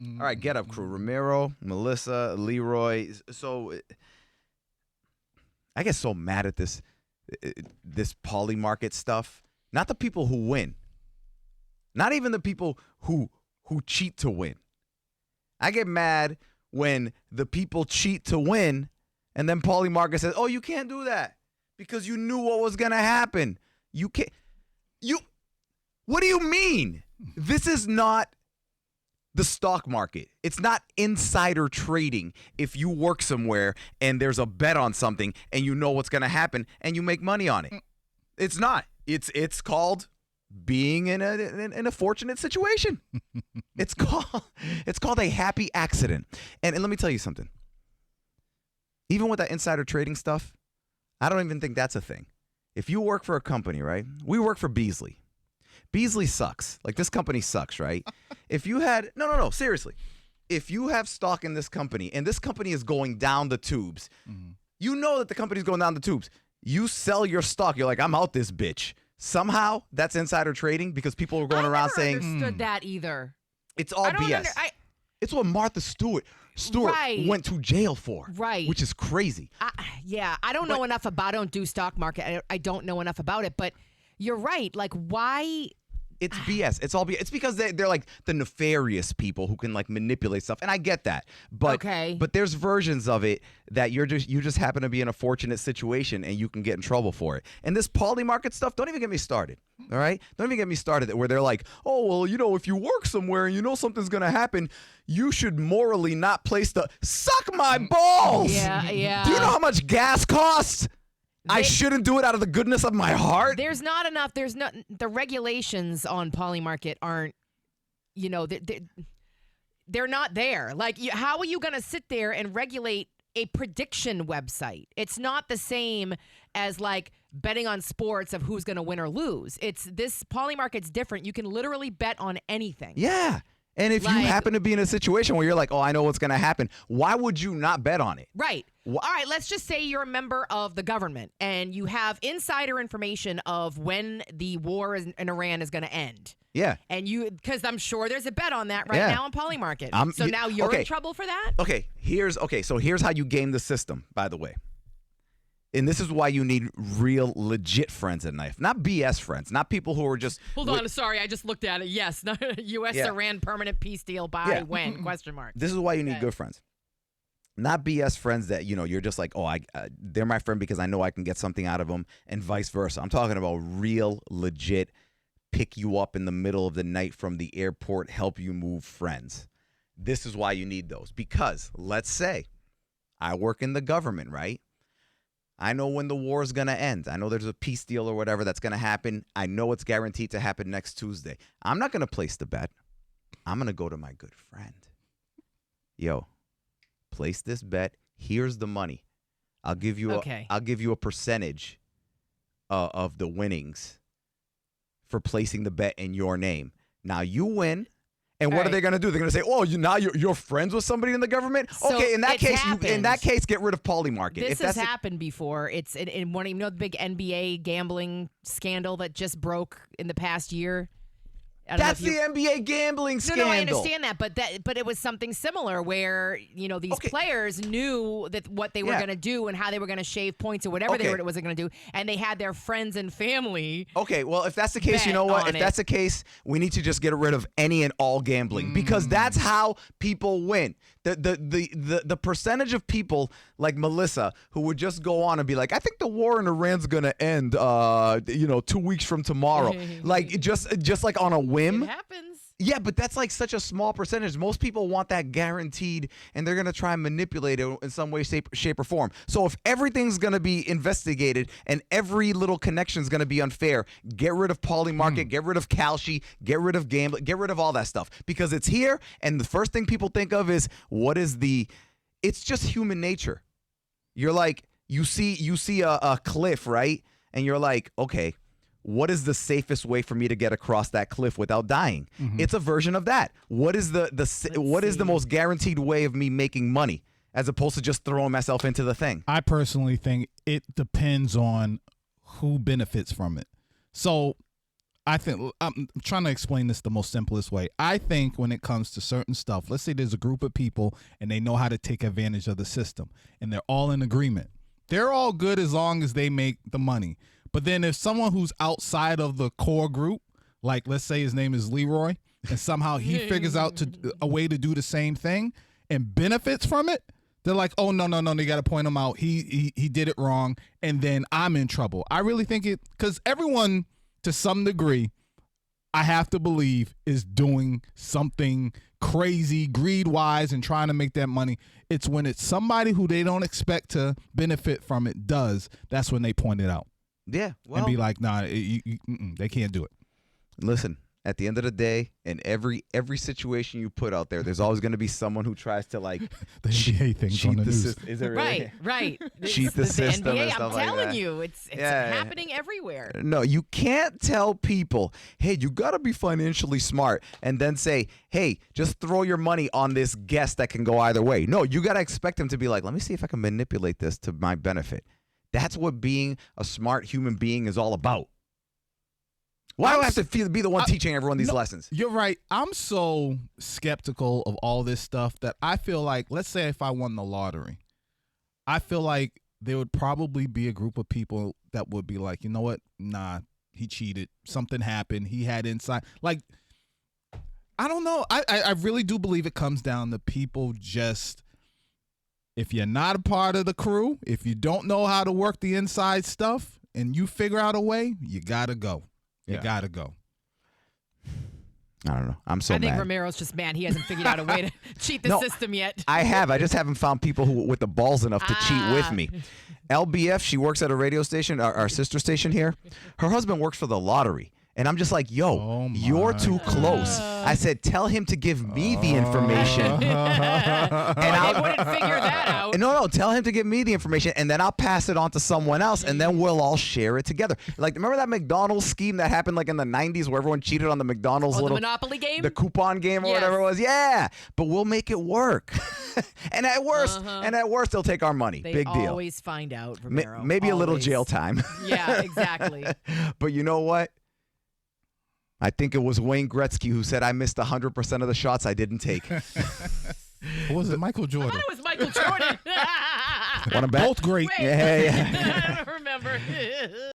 All right, GetUp Crew. Ramiro, Melissa, Leroy. So I get so mad at this Polymarket stuff. Not the people who win. Not even the people who cheat to win. I get mad when the people cheat to win, and then Polymarket says, "Oh, you can't do that because you knew what was gonna happen. You can't. What do you mean? This is not the stock market. It's not insider trading. If you work somewhere and there's a bet on something and you know what's gonna happen and you make money on it, it's not. It's called being in a fortunate situation. It's called a happy accident. And let me tell you something. Even with that insider trading stuff, I don't even think that's a thing. If you work for a company, right? We work for Beasley. Beasley sucks. Like, this company sucks, right? If you had no, seriously. If you have stock in this company and this company is going down the tubes, you know that the company's going down the tubes. You sell your stock. You're like, I'm out this bitch. Somehow that's insider trading because people are going around saying, I never understood that either. It's all BS. It's what Martha Stewart went to jail for. Right. Which is crazy. I don't know enough about it. I don't do stock market. I don't know enough about it. But you're right. Like, why? It's BS. It's all BS. It's because they're like the nefarious people who can like manipulate stuff, and I get that. But but there's versions of it that you just happen to be in a fortunate situation and you can get in trouble for it. And this Polymarket stuff, don't even get me started. All right, don't even get me started where they're like, oh well, you know, if you work somewhere and you know something's gonna happen, you should morally not place the suck my balls. Yeah. Do you know how much gas costs? I shouldn't do it out of the goodness of my heart. There's not enough. The regulations on Polymarket aren't, you know, they're not there. Like, how are you going to sit there and regulate a prediction website? It's not the same as like betting on sports of who's going to win or lose. This Polymarket's different. You can literally bet on anything. Yeah. And if you happen to be in a situation where you're like, oh, I know what's going to happen, why would you not bet on it? Right. All right, let's just say you're a member of the government and you have insider information of when the war in Iran is going to end. Yeah. And because I'm sure there's a bet on that right now on Polymarket. So now you're in trouble for that? So here's how you game the system, by the way. And this is why you need real, legit friends in life. Not BS friends. Not people who are just... Hold on. Sorry. I just looked at it. Yes. U.S.-Iran permanent peace deal by when? Question mark. This is why you need good friends. Not BS friends that, you know, you're just like, oh, they're my friend because I know I can get something out of them, and vice versa. I'm talking about real, legit, pick you up in the middle of the night from the airport, help you move friends. This is why you need those. Because, let's say, I work in the government, right? I know when the war is going to end. I know there's a peace deal or whatever that's going to happen. I know it's guaranteed to happen next Tuesday. I'm not going to place the bet. I'm going to go to my good friend. Yo, place this bet. Here's the money. I'll give you a percentage of the winnings for placing the bet in your name. Now you win. And what are they going to do? They're going to say, "Oh, you're friends with somebody in the government." So okay, in that case, get rid of Polymarket. This has happened before. It's in one, you know, the big NBA gambling scandal that just broke in the past year. That's the NBA gambling scandal. No, I understand that, but it was something similar where, you know, these players knew that what they were going to do and how they were going to shave points or whatever they were going to do, and they had their friends and family. Okay, well, if that's the case, you know what? If that's the case, we need to just get rid of any and all gambling because that's how people win. The percentage of people like Melissa who would just go on and be like, I think the war in Iran's going to end 2 weeks from tomorrow. Like just like on a whim. It happens. Yeah, but that's like such a small percentage. Most people want that guaranteed, and they're going to try and manipulate it in some way, shape, or form. So if everything's going to be investigated and every little connection is going to be unfair, get rid of Polymarket, get rid of Kalshi, get rid of gambling, get rid of all that stuff. Because it's here, and the first thing people think of is, it's just human nature. You're like, you see a cliff, right? And you're like, okay, what is the safest way for me to get across that cliff without dying? It's a version of that. What is the most guaranteed way of me making money as opposed to just throwing myself into the thing? I personally think it depends on who benefits from it. So I think I'm trying to explain this the most simplest way. I think when it comes to certain stuff, let's say there's a group of people and they know how to take advantage of the system and they're all in agreement. They're all good as long as they make the money. But then if someone who's outside of the core group, like let's say his name is Leroy, and somehow he figures out a way to do the same thing and benefits from it, they're like, oh, no, they got to point him out. He did it wrong, and then I'm in trouble. I really think because everyone, to some degree, I have to believe, is doing something crazy, greed-wise, and trying to make that money. It's when it's somebody who they don't expect to benefit from it that's when they point it out. Yeah. Well, and be like, nah, they can't do it. Listen. At the end of the day, in every situation you put out there, there's always going to be someone who tries to like the NBA things on the news. Is it really? Right. Cheat the system NBA, and stuff I'm like telling that. you, it's happening everywhere. No, you can't tell people, hey, you got to be financially smart, and then say, hey, just throw your money on this guess that can go either way. No, you got to expect them to be like, let me see if I can manipulate this to my benefit. That's what being a smart human being is all about. Why do I have to be the one teaching everyone these lessons? You're right. I'm so skeptical of all this stuff that I feel like, let's say if I won the lottery, I feel like there would probably be a group of people that would be like, you know what? Nah, he cheated. Something happened. He had inside. Like, I don't know. I really do believe it comes down to people just, if you're not a part of the crew, if you don't know how to work the inside stuff and you figure out a way, you got to go. You got to go. I don't know. I'm so mad. I think Ramiro's just mad. He hasn't figured out a way to cheat the system yet. I have. I just haven't found people who with the balls enough to cheat with me. LBF, she works at a radio station, our sister station here. Her husband works for the lottery. And I'm just like, yo, you're too close. I said, tell him to give me the information. And I wouldn't figure that out. No, tell him to give me the information, and then I'll pass it on to someone else, and then we'll all share it together. Like, remember that McDonald's scheme that happened like in the 90s where everyone cheated on the McDonald's the Monopoly game? The coupon game or whatever it was? Yeah, but we'll make it work. And at worst, they'll take our money. They Big deal. always find out, Ramiro. Maybe a little jail time. Yeah, exactly. But you know what? I think it was Wayne Gretzky who said, I missed 100% of the shots I didn't take. Or was it Michael Jordan? I thought it was Michael Jordan. Want to bet? Both great. Wait. Yeah. I don't remember.